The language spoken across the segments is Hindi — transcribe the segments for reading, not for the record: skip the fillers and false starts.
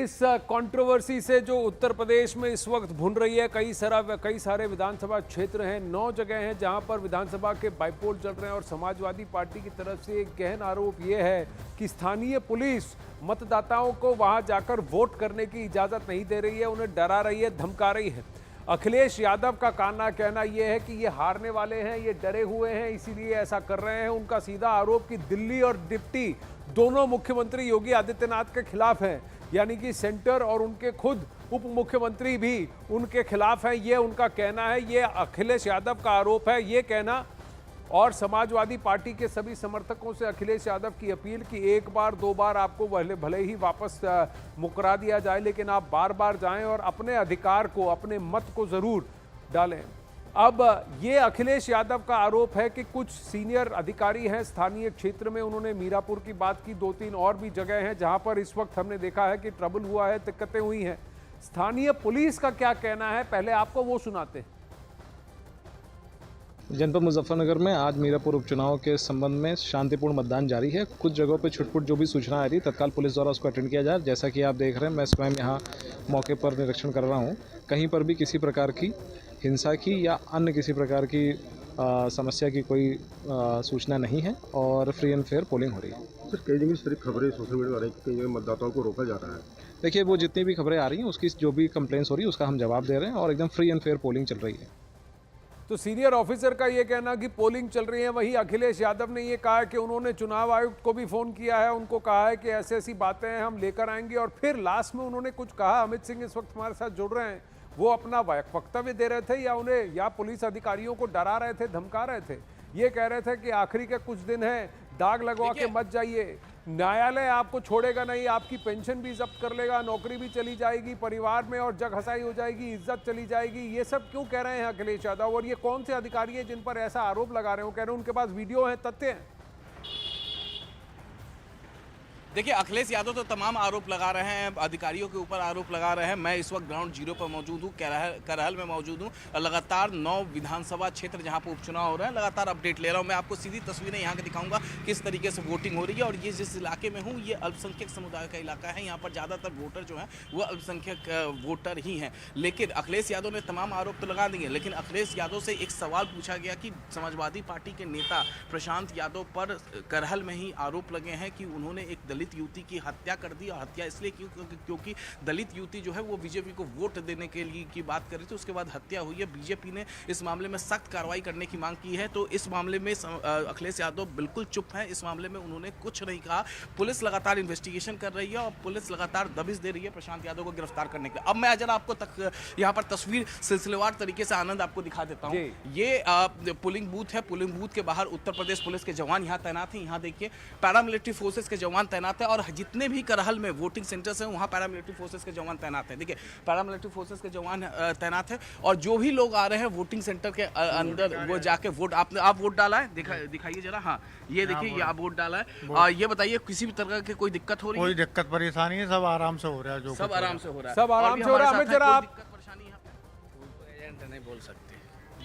इस कंट्रोवर्सी से जो उत्तर प्रदेश में इस वक्त भुन रही है, कई सारे विधानसभा क्षेत्र हैं, 9 जगह हैं जहां पर विधानसभा के बाइपोल चल रहे हैं और समाजवादी पार्टी की तरफ से एक गहन आरोप ये है कि स्थानीय पुलिस मतदाताओं को वहां जाकर वोट करने की इजाजत नहीं दे रही है, उन्हें डरा रही है, धमका रही है। अखिलेश यादव का कहना यह है कि ये हारने वाले हैं, ये डरे हुए हैं, इसीलिए ऐसा कर रहे हैं। उनका सीधा आरोप कि दिल्ली और डिप्टी दोनों मुख्यमंत्री योगी आदित्यनाथ के खिलाफ हैं, यानी कि सेंटर और उनके खुद उप मुख्यमंत्री भी उनके खिलाफ हैं, ये उनका कहना है। ये अखिलेश यादव का आरोप है, ये कहना। और समाजवादी पार्टी के सभी समर्थकों से अखिलेश यादव की अपील कि एक बार दो बार आपको भले ही वापस मुकरा दिया जाए, लेकिन आप बार बार जाएं और अपने अधिकार को, अपने मत को जरूर डालें। अब ये अखिलेश यादव का आरोप है कि कुछ सीनियर अधिकारी हैं स्थानीय क्षेत्र में, उन्होंने मीरापुर की बात की, 2-3 और भी जगह हैं जहां पर इस वक्त हमने देखा है कि ट्रबल हुआ है, दिक्कतें हुई हैं। स्थानीय पुलिस का क्या कहना है, पहले आपको वो सुनाते हैं। जनपद मुजफ्फरनगर में आज मीरापुर उपचुनाव के संबंध में शांतिपूर्ण मतदान जारी है। कुछ जगहों पर छुटपुट जो भी सूचना आ रही तत्काल पुलिस द्वारा उसको अटेंड किया जाए। जैसा कि आप देख रहे हैं, मैं स्वयं यहाँ मौके पर निरीक्षण कर रहा हूँ। कहीं पर भी किसी प्रकार की हिंसा की या अन्य किसी प्रकार की समस्या की कोई सूचना नहीं है और फ्री एंड फेयर पोलिंग हो रही है। सर, कई जगह सिर्फ खबरें सोशल मीडिया आ रही है कि कई जगह मतदाताओं को रोका जा रहा है। देखिए, वो जितनी भी खबरें आ रही हैं उसकी जो भी कंप्लेंट्स हो रही है उसका हम जवाब दे रहे हैं और एकदम फ्री एंड फेयर पोलिंग चल रही है। तो सीनियर ऑफिसर का ये कहना कि पोलिंग चल रही है, वहीं अखिलेश यादव ने ये कहा कि उन्होंने चुनाव आयुक्त को भी फोन किया है, उनको कहा है कि ऐसी बातें हैं हम लेकर आएंगे। और फिर लास्ट में उन्होंने कुछ कहा, अमित सिंह इस वक्त हमारे साथ जुड़ रहे हैं, वो अपना वक्तव्य दे रहे थे या पुलिस अधिकारियों को डरा रहे थे, धमका रहे थे। ये कह रहे थे कि आखिरी के कुछ दिन हैं, दाग लगवा के मत जाइए, न्यायालय आपको छोड़ेगा नहीं, आपकी पेंशन भी जब्त कर लेगा, नौकरी भी चली जाएगी, परिवार में और जग हंसाई हो जाएगी, इज्जत चली जाएगी। ये सब क्यों कह रहे हैं अखिलेश यादव? और ये कौन से अधिकारी हैं जिन पर ऐसा आरोप लगा रहे हो? कह रहे हैं उनके पास वीडियो है, तथ्य हैं। देखिए, अखिलेश यादव तो तमाम आरोप लगा रहे हैं, अधिकारियों के ऊपर आरोप लगा रहे हैं। मैं इस वक्त ग्राउंड जीरो पर मौजूद हूँ, करहल में मौजूद हूँ। लगातार 9 विधानसभा क्षेत्र जहाँ पर उपचुनाव हो रहे हैं, लगातार अपडेट ले रहा हूँ। मैं आपको सीधी तस्वीरें यहाँ की दिखाऊंगा किस तरीके से वोटिंग हो रही है। और ये जिस इलाके में हूँ, ये अल्पसंख्यक समुदाय का इलाका है। यहाँ पर ज़्यादातर वोटर जो हैं वो अल्पसंख्यक वोटर ही हैं। लेकिन अखिलेश यादव ने तमाम आरोप तो लगा दिए, लेकिन अखिलेश यादव से एक सवाल पूछा गया कि समाजवादी पार्टी के नेता प्रशांत यादव पर करहल में ही आरोप लगे हैं कि उन्होंने एक दलित युवती की हत्या कर दी। और हत्या इसलिए क्योंकि दलित युवती जो है वो बीजेपी को वोट देने के लिए की बात कर रही थी, उसके बाद हत्या हुई है। बीजेपी ने इस मामले में सख्त कार्रवाई करने की मांग की है। तो इस मामले में अखिलेश यादव बिल्कुल चुप हैं, इस मामले में उन्होंने कुछ नहीं कहा। पुलिस लगातार इन्वेस्टिगेशन कर रही है और पुलिस लगातार दबिश दे रही है प्रशांत यादव को गिरफ्तार करने के लिए। अब मैं जरा आपको यहाँ पर तस्वीर सिलसिलेवार तरीके से आनंद आपको दिखा देता हूँ। ये पोलिंग बूथ है। पोलिंग बूथ के बाहर उत्तर प्रदेश पुलिस के जवान यहाँ तैनात हैं। यहाँ देखिए, पैरामिलिट्री फोर्सेस के जवान तैनात है और जितने भी करहल में वोटिंग सेंटर्स हैं वहाँ पैरामिलिट्री फोर्सेस के जवान तैनात हैं। देखिए, पैरामिलिट्री फोर्सेस के जवान तैनात है और जो भी लोग आ रहे हैं वोटिंग सेंटर के अंदर वो जाके वोट आप वोट डाला है, दिखाइए जरा। हाँ, ये देखिए, ये आप वोट डाला है। और ये बताइए, किसी भी तरह की कोई दिक्कत हो रही है? कोई दिक्कत परेशानी है, सब आराम से हो रहा है। जो सब आराम से हो रहा है, सब आराम से हो रहा है। हमें जरा आप परेशानी यहाँ पे एजेंट नहीं बोल सकते।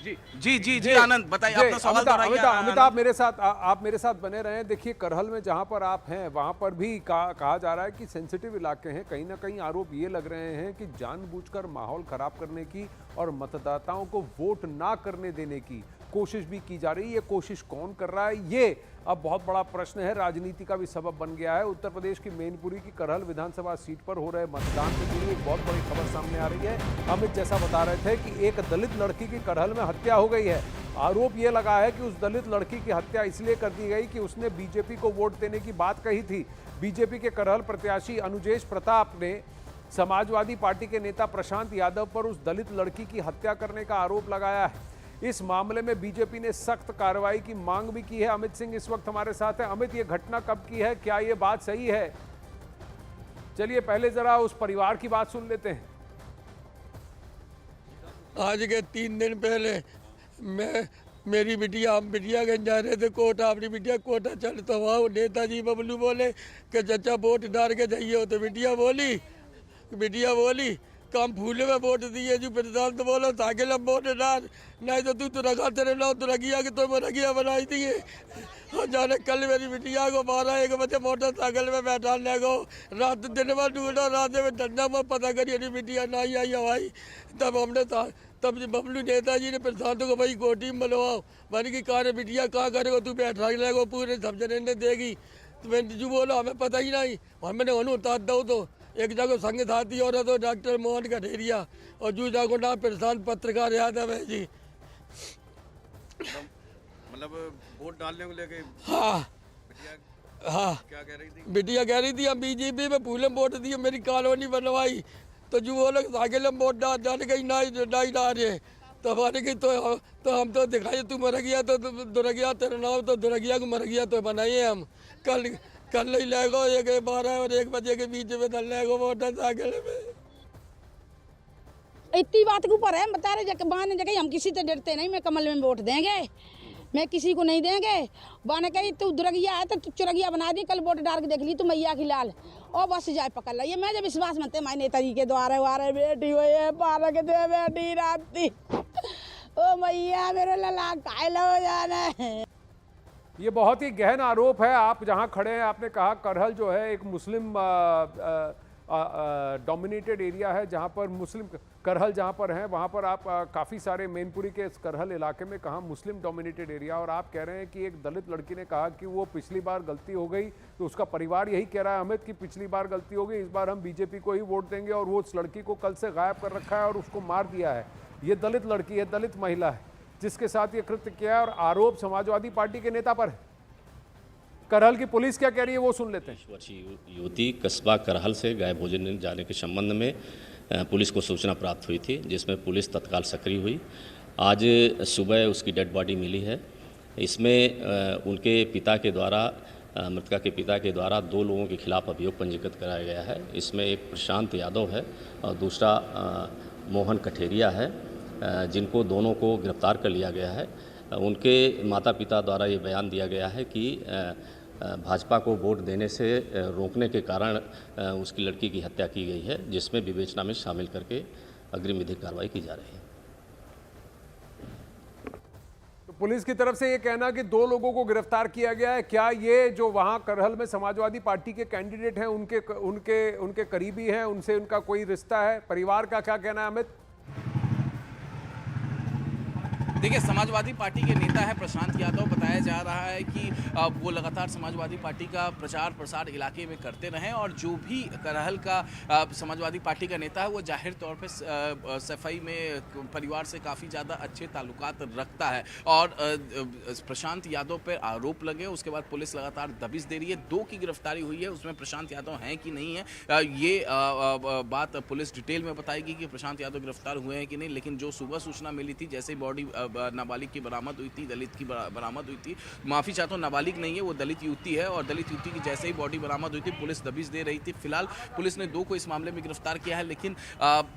जी आनंद, बताइए अपना सवाल दोहराइए। अमिताभ आप मेरे साथ बने रहें। देखिए, करहल में जहां पर आप हैं वहां पर भी कहा जा रहा है कि सेंसिटिव इलाके हैं। कहीं ना कहीं आरोप ये लग रहे हैं कि जानबूझकर माहौल खराब करने की और मतदाताओं को वोट ना करने देने की कोशिश भी की जा रही है। ये कोशिश कौन कर रहा है, ये अब बहुत बड़ा प्रश्न है, राजनीति का भी सबब बन गया है। उत्तर प्रदेश की मैनपुरी की करहल विधानसभा सीट पर हो रहे मतदान से जुड़ी एक बहुत बड़ी खबर सामने आ रही है। अमित जैसा बता रहे थे कि एक दलित लड़की की करहल में हत्या हो गई है। आरोप ये लगा है कि उस दलित लड़की की हत्या इसलिए कर दी गई कि उसने बीजेपी को वोट देने की बात कही थी। बीजेपी के करहल प्रत्याशी अनुजेश प्रताप ने समाजवादी पार्टी के नेता प्रशांत यादव पर उस दलित लड़की की हत्या करने का आरोप लगाया है। इस मामले में बीजेपी ने सख्त कार्रवाई की मांग भी की है। अमित सिंह इस वक्त हमारे साथ है। अमित, ये घटना कब की है, क्या ये बात सही है? चलिए पहले जरा उस परिवार की बात सुन लेते हैं। आज के 3 दिन पहले मेरी बिटियागंज जा रहे थे कोटा, अपनी बिटिया कोटा चल, तो वहाँ नेताजी बबलू बोले कि चचा वोट डाल के जाइए। तो बिटिया बोली काम फूले में वोट दिए जो प्रधान तो बोलो साइकिल में वोट डाल, नहीं तो तू रखा तेरे नाम तो रखिया कि तो रखिया बनाई दिए। और जाने कल मेरी बिटिया को 12-1 बजे मोटरसाइकिल में बैठाने को रात दिन में ढूंढा, रात में डंडा में पता करी मेरी बिटिया नहीं आई हवाई। तब बबलू नेताजी ने प्रशांत को भाई कोठी में बुलवाओ, मैंने की कहा बिटिया कहाँ करेगा तू बैठा लेगा पूरे सब जने ने देगी। तो मैंने जो बोला हमें पता ही नहीं, मैंने उन्हें उतार दो। तो एक जगह संग साथी और तो डॉक्टर मोहन कठेरिया और जो जगह नाम प्रशांत पत्रकार याद है जी। मतलब वोट डालने को लेके हाँ क्या कह रही थी? बिटिया कह रही थी हम बीजेपी में फूले वोट दिए, मेरी कॉलोनी बनवाई। तो जो वो लोग साइकिल में वोट डाल के नहीं डाल रहे तो हमारे की तो हम तो दिखाई तू मर गया तो दुर्गिया तेरा नाम तो दुर्गिया को मर गया तो बनाइए हम। कल नहीं लेगो 12 और 1 बजे के बीच में डल लेगो मोटरसाइकिल में। इतनी बात के ऊपर है बता रहे बाने जगह हम किसी से डरते नहीं, मैं कमल में वोट देंगे, मैं किसी को नहीं देंगे। बाने कही तू दुर्गिया है तो तू चुरगिया बना दी, कल वोट डाल के देख ली तू मैया की लाल और बस जाए पकड़ ला। ये मैं जब विश्वास मनते माई नेताजी के द्वारे वारे बेटी हुई पारा के दे बेटी राती ओ मैया मेरे लला कायला हो जाना है। ये बहुत ही गहन आरोप है। आप जहां खड़े हैं आपने कहा करहल जो है एक मुस्लिम डोमिनेटेड एरिया है, जहां पर मुस्लिम करहल जहां पर हैं वहां पर आप काफ़ी सारे मैनपुरी के इस करहल इलाके में कहा मुस्लिम डोमिनेटेड एरिया, और आप कह रहे हैं कि एक दलित लड़की ने कहा कि वो पिछली बार गलती हो गई तो उसका परिवार यही कह रहा है अमित की पिछली बार गलती हो गई, इस बार हम बीजेपी को ही वोट देंगे, और वो उस लड़की को कल से गायब कर रखा है और उसको मार दिया है। ये दलित लड़की है, दलित महिला है जिसके साथ ये कृत्य किया है और आरोप समाजवादी पार्टी के नेता पर है। करहल की पुलिस क्या कह रही है वो सुन लेते हैं। वर्षीय युवती कस्बा करहल से गायब हो जाने के संबंध में पुलिस को सूचना प्राप्त हुई थी, जिसमें पुलिस तत्काल सक्रिय हुई। आज सुबह उसकी डेड बॉडी मिली है। इसमें उनके पिता के द्वारा मृतका के पिता के द्वारा 2 लोगों के खिलाफ अभियोग पंजीकृत कराया गया है। इसमें एक प्रशांत यादव है और दूसरा मोहन कठेरिया है, जिनको दोनों को गिरफ्तार कर लिया गया है। उनके माता पिता द्वारा ये बयान दिया गया है कि भाजपा को वोट देने से रोकने के कारण उसकी लड़की की हत्या की गई है, जिसमें विवेचना में शामिल करके अग्रिम विधिक कार्रवाई की जा रही है। तो पुलिस की तरफ से ये कहना कि 2 लोगों को गिरफ्तार किया गया है, क्या ये जो वहां करहल में समाजवादी पार्टी के कैंडिडेट हैं उनके करीबी हैं, उनसे उनका कोई रिश्ता है? परिवार का क्या कहना है अमित? देखिए, समाजवादी पार्टी के नेता है प्रशांत यादव। बताया जा रहा है कि वो लगातार समाजवादी पार्टी का प्रचार प्रसार इलाके में करते रहें, और जो भी करहल का समाजवादी पार्टी का नेता है वो जाहिर तौर पे सफाई में परिवार से काफ़ी ज़्यादा अच्छे ताल्लुकात रखता है। और प्रशांत यादव पर आरोप लगे, उसके बाद पुलिस लगातार दबिश दे रही है। 2 की गिरफ्तारी हुई है, उसमें प्रशांत यादव हैं कि नहीं है ये बात पुलिस डिटेल में बताएगी कि प्रशांत यादव गिरफ्तार हुए हैं कि नहीं। लेकिन जो सुबह सूचना मिली थी, जैसे बॉडी नाबालिग की बरामद हुई थी, दलित की बरामद हुई थी, माफ़ी चाहता हूँ नाबालिग नहीं है वो दलित युवती है, और दलित युवती की जैसे ही बॉडी बरामद हुई थी पुलिस दबिश दे रही थी। फिलहाल पुलिस ने 2 को इस मामले में गिरफ्तार किया है, लेकिन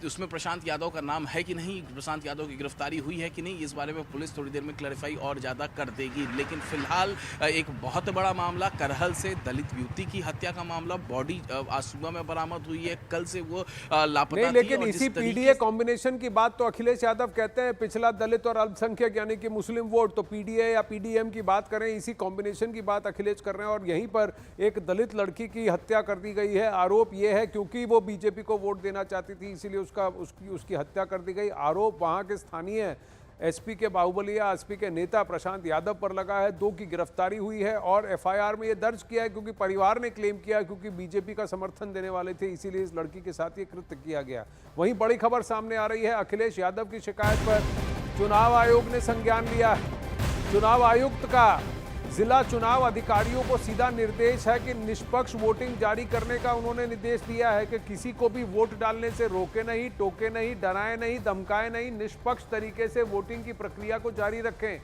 उसमें प्रशांत यादव का नाम है कि नहीं, प्रशांत यादव की गिरफ्तारी हुई है कि नहीं, इस बारे में पुलिस थोड़ी देर में क्लैरिफाई और ज़्यादा कर देगी। लेकिन फिलहाल एक बहुत बड़ा मामला करहल से दलित युवती की हत्या का मामला, बॉडी आज सुबह में बरामद हुई है, कल से वो लापता नहीं, थी। लेकिन इसी पीडीए कॉम्बिनेशन की बात तो अखिलेश यादव कहते हैं, पिछला दलित और अल्पसंख्यक यानी कि मुस्लिम वोट, तो पीडीए या पीडीएम की बात करें, इसी कॉम्बिनेशन की बात अखिलेश कर रहे हैं, और यहीं पर एक दलित लड़की की हत्या कर दी गई है। आरोप यह है क्योंकि वो बीजेपी को वोट देना चाहती थी, इसीलिए उसकी हत्या कर दी गई। आरोप वहां के स्थानीय एसपी के बाहुबलिया एसपी के नेता प्रशांत यादव पर लगा है। 2 की गिरफ्तारी हुई है और एफआईआर में ये दर्ज किया है क्योंकि परिवार ने क्लेम किया है क्योंकि बीजेपी का समर्थन देने वाले थे, इसीलिए इस लड़की के साथ ये कृत्य किया गया। वहीं बड़ी खबर सामने आ रही है, अखिलेश यादव की शिकायत पर चुनाव आयोग ने संज्ञान लिया है। चुनाव आयुक्त का जिला चुनाव अधिकारियों को सीधा निर्देश है कि निष्पक्ष वोटिंग जारी करने का उन्होंने निर्देश दिया है कि किसी को भी वोट डालने से रोके नहीं, टोके नहीं, डराए नहीं, धमकाए नहीं, निष्पक्ष तरीके से वोटिंग की प्रक्रिया को जारी रखें।